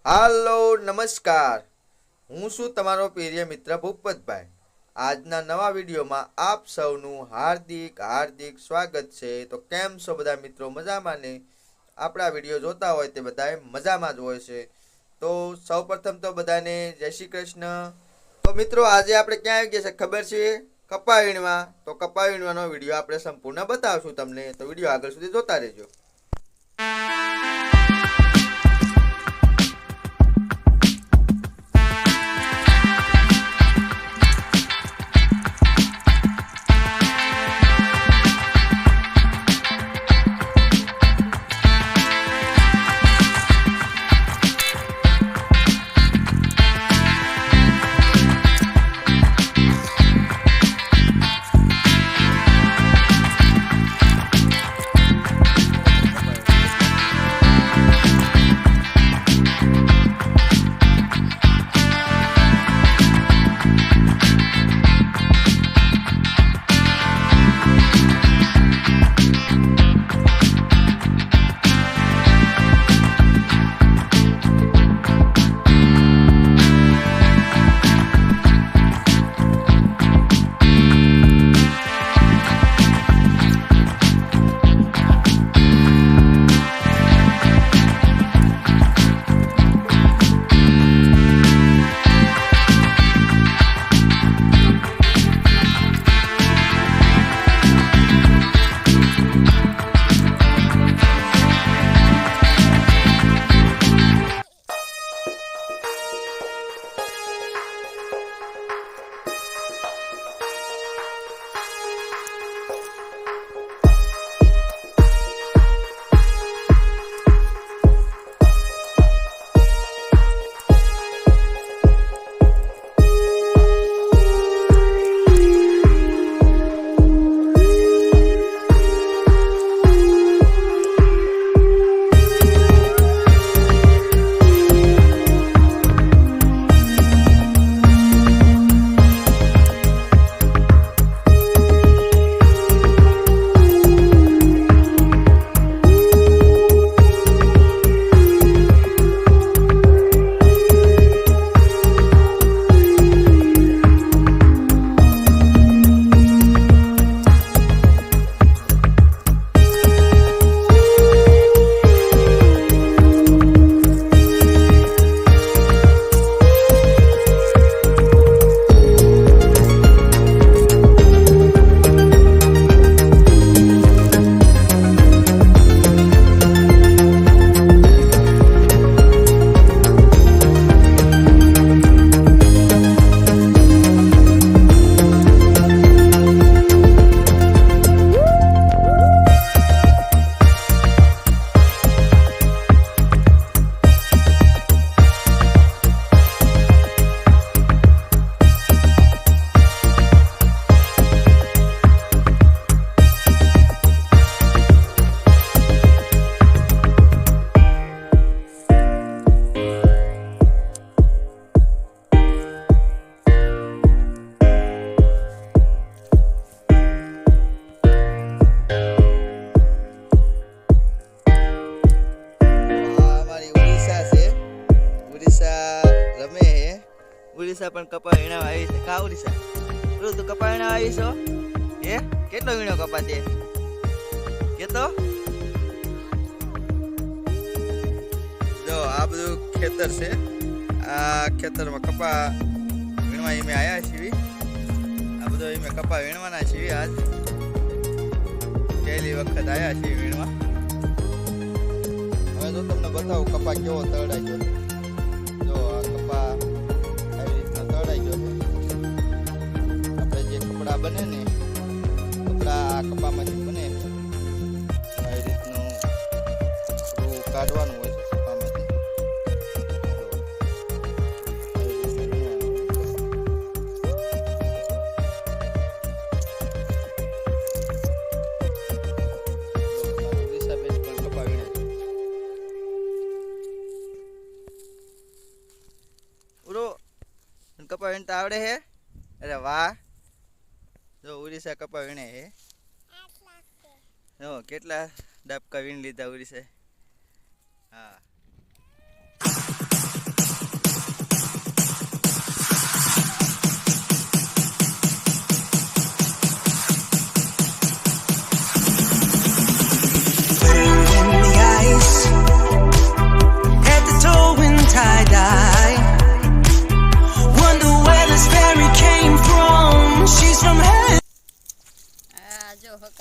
હાલો નમસ્કાર, હું છું તમારો પ્રિય મિત્ર ભૂપતભાઈ। આજના નવા વિડીયોમાં આપ સૌનું હાર્દિક હાર્દિક સ્વાગત છે। તો કેમ છો બધા મિત્રો? મજામાં ને? આપણા વિડીયો જોતા હોય તે બધાએ મજામાં જ હોય છે। તો સૌપ્રથમ તો બધાને જય શ્રી કૃષ્ણ। તો મિત્રો આજે આપણે ક્યાં આવી ગયા છે ખબર છે? કપા વીણવા। તો કપા વીણવાનો વિડીયો આપણે સંપૂર્ણ બતાવશું તમને, તો વિડીયો આગળ સુધી જોતા રહેજો। ઉડીસા પણ કપા વીણવા આવી છે। કા ઉડીસા તું કપા વીણવા આવી છો? હે કેટલો વીણો કપા તે કેતો? જો આ બધું ખેતર છે, આ ખેતરમાં કપા વીણવા અમે આવ્યા છીએ। આ બધો અમે કપા વીણવાના છીએ। આજ પહેલી વખત આવ્યા છીએ વીણવા। હવે તો તમને બતાવું કપા કેવો તળાઈ ગયો। જો આ કપા બને ને કપડા આ કપામાંથી બને આવી રીતનું કાઢવાનું હોય છે કપામાંથી। કપા વીણતા આવડે હે? અરે વાહ, જો ઉડીસા કપા વીણે હે। જો કેટલા ડાબકા વીણ લીધા ઉડીસા। હા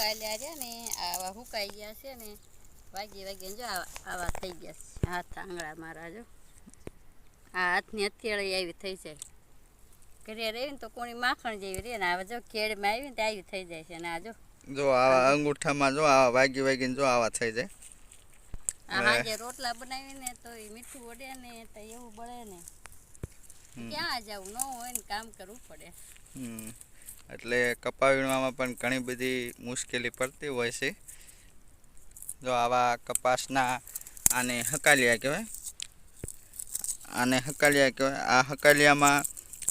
હુકાયેલા રહ્યા ને આવા હુકાઈ ગયા છે ને વાગી જો આવા થઈ ગયા છે હાથ આંગળા મારા જો આ હાથની હથેળી આવી થઈ જાય ઘરે રહી ને તો કોણી માખણ જેવી રહે ને આવા જો કેળમાં આવી ને તો આવી થઈ જાય છે ને આ જો આવા અંગૂઠામાં જો આવા વાગીને જો આવા થઈ જાય હાજે રોટલા બનાવીને તો એ મીઠું વડે ને તો એવું બળે ને ક્યાં જવું ન હોય ને કામ કરવું પડે એટલે કપા વીણવામાં પણ ઘણી બધી મુશ્કેલી પડતી હોય છે જો આવા કપાસના આને હકાલિયા કહેવાય આ હકાલિયામાં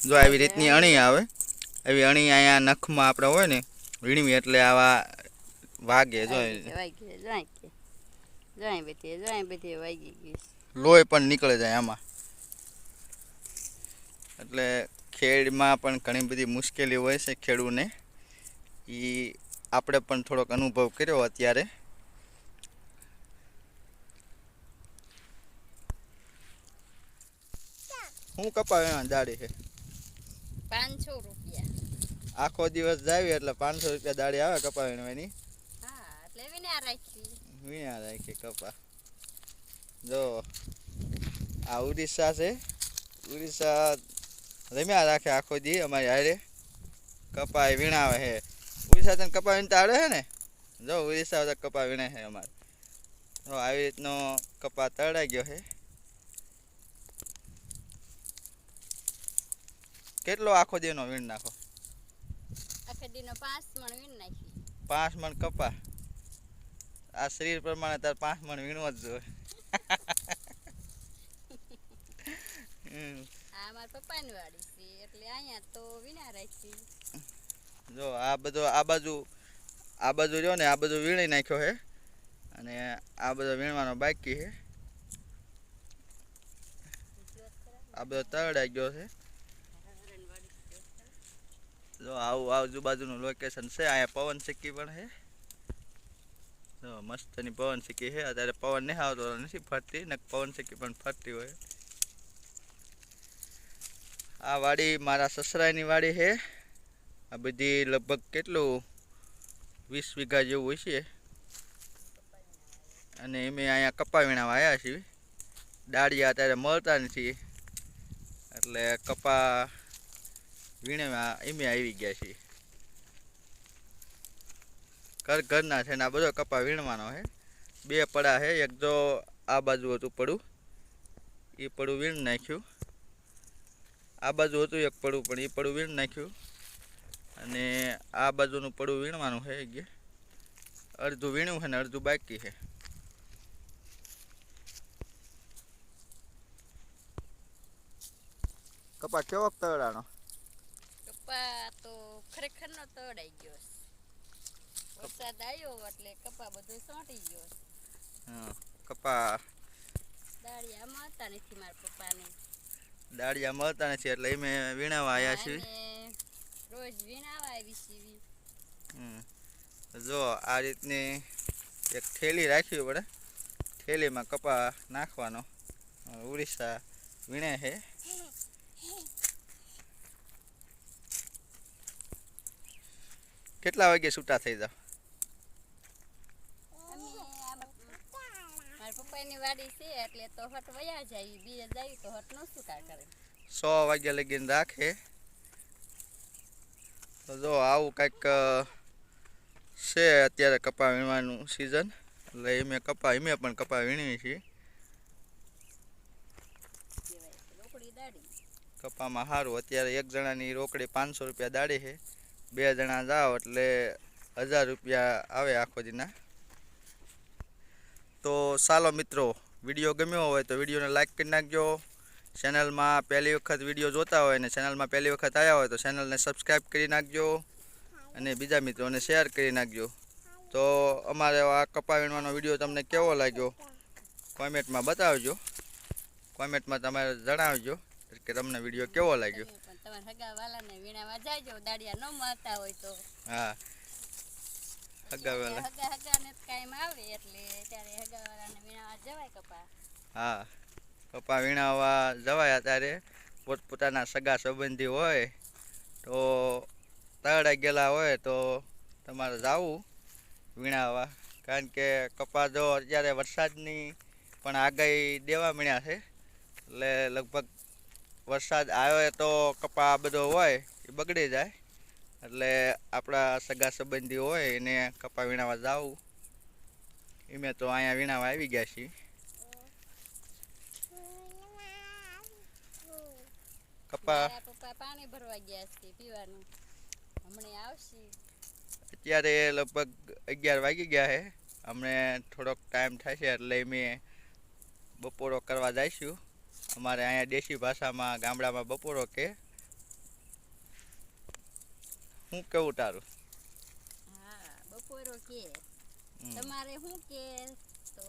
જો આવી રીતની અણી આવે એવી અણી અહીંયા નખમાં આપણે હોય ને વીણવી એટલે આવા વાગે જો વાગી ગઈ લોહી પણ નીકળે જાય આમાં એટલે ખેડમાં પણ ઘણી બધી મુશ્કેલી હોય છે ખેડૂને એ આપણે પણ થોડોક અનુભવ કર્યો અત્યારે હું કપાવીને દાડી છે 500 રૂપિયા આખો દિવસ જાવી એટલે 500 રૂપિયા દાડી આવે કપા વીણવાની એટલે વીણ્યા રાખી કપા જો આ ઉડીસા છે ઉડીસા રમ્યા રાખે આખો દી અમારી હારે કપા વીણાવે છે ઉડીસા તને કપા વીણતા આવડે છે ને જો ઉડીસા કપા વીણે છે અમારે તો આવી રીતનો કપા તળાઈ ગયો છે કેટલો આખો દીનો વીણ નાખો આખો દીનો 5 મણ વીણ નાખી 5 મણ કપા આ શરીર પ્રમાણે તાર 5 મણ વીણવો જ જોઈએ મારા પપ્પાની વાડી છે એટલે અહીંયા તો વીણા રાખી જો આ બાજુ રહ્યો ને આ બધું વીણી નાખ્યો છે અને આ બધો વીણવાનો બાકી છે આ બધો તળાઈ ગયો છે જો આવું આજુબાજુનું લોકેશન છે અહીંયા પવન સિક્કી પણ છે જો મસ્તની પવન સિક્કી છે અત્યારે પવન નહીં આવતો નથી ફરતી ને પવન સિક્કી પણ ફરતી હોય આ વાડી મારા સસરાની વાડી છે આ બધી લગભગ કેટલું 20 વીઘા જેવું હોય છે અને અમે અહીંયા કપા વીણાવા આવ્યા છીએ દાળિયા અત્યારે મળતા નથી એટલે કપા વીણવા એમે આવી ગયા છીએ ઘરના છે ને આ બધો કપા વીણવાનો છે 2 પડા છે એક જો આ બાજુ હતું પડું એ પડું વીણ નાખ્યું આ બાજુ હતું એક પડું પણ એ પડું વીણ નાખ્યું અને આ બાજુનું પડું વીણવાનું છે અડધું વીણ્યું છે ને અડધું બાકી છે કપા કેવો તળાનો કપા તો ખરેખર નો તળાઈ ગયો વરસાદ આવ્યો એટલે કપા બધું સોંટી ગયો કપા દાળિયા મળતા નથી મારા પપ્પાને દાળિયા મળતા નથી એટલે અમે વીણાવા આવ્યા છીએ રોજ વીણાવા આવી છીએ જો આ રીતની એક થેલી રાખવી પડે થેલીમાં કપા નાખવાનો ઉડીસા વીણે છે કેટલા વાગે છૂટા થઈ જાવ મારા પપ્પાની વાડી છે એટલે તો હટ વયા જાય બીજે જાય તો હટ નો છૂટા કરે 100 વાગ્યા લગીને રાખે તો જો આવું કંઈક છે અત્યારે કપા વીણવાનું સિઝન એટલે અમે પણ કપા વીણીએ છીએ કપામાં સારું અત્યારે એક જણાની રોકડી 500 રૂપિયા દાડી છે 2 જણા જાઓ એટલે 1000 રૂપિયા આવે આખો દીના તો ચાલો મિત્રો વિડીયો ગમ્યો હોય તો વિડીયોને લાઈક કરી નાખજો ચેનલમાં પહેલી વખત વિડીયો જોતા હોય ને ચેનલમાં પહેલી વખત આવ્યા હોય તો ચેનલને સબસ્ક્રાઈબ કરી નાખજો અને બીજા મિત્રોને શેર કરી નાખજો તો અમારે આ કપા વીણવાનો વિડીયો તમને કેવો લાગ્યો કોમેન્ટમાં બતાવજો કોમેન્ટમાં તમારે જણાવજો કે તમને વિડીયો કેવો લાગ્યો તમારા હગાવાલાને વીણાવા જાજો દાડિયા ન મળતા હોય તો હા હગાવાલા હગાને કાયમ આવે એટલે ત્યારે હગાવાલાને વીણાવા જવાય કપા હા કપા વીણાવા જવાય ત્યારે પોતપોતાના સગા સંબંધી હોય તો તળાઈ ગયેલા હોય તો તમારે જવું વીણાવા, કારણ કે કપા જો અત્યારે વરસાદની પણ આગાહી દેવા મળ્યા છે, એટલે લગભગ વરસાદ આવે તો કપા બધો હોય એ બગડી જાય, એટલે આપણા સગા સંબંધી હોય એને કપા વીણાવા જાવું. એમે તો અહીંયા વીણાવા આવી ગયા છીએ. કપા મારા પપ્પા પાણી ભરવા ગયા છે પીવાનું, હમણાં આવશે. અત્યારે લગભગ 11 વાગી ગયા છે. અમને થોડોક ટાઈમ થશે એટલે અમે બપોરો કરવા જઈશું. અમારે અહીંયા દેશી ભાષામાં ગામડામાં બપોરો કે. શું કેવું તારું? હા, બપોરો કે. હમ. તમારે શું કે તો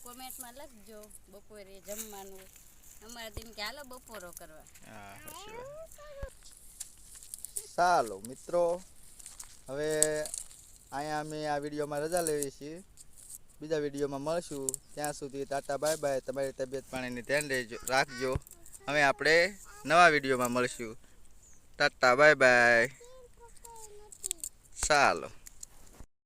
કોમેન્ટમાં લખજો બપોરે જમવાનું. અમારે તેમ કે હાલો બપોરો કરવા. હા, સાચી વાત. ચાલો મિત્રો, હવે અહીંયા અમે આ વિડીયોમાં રજા લેવી છીએ. બીજા વિડીયોમાં મળશું. ત્યાં સુધી ટાટા બાય બાય. તમારી તબિયત પાણીની ધ્યાન રાખજો. હવે આપણે નવા વિડીયોમાં મળશું. Tata bye bye. ચાલો.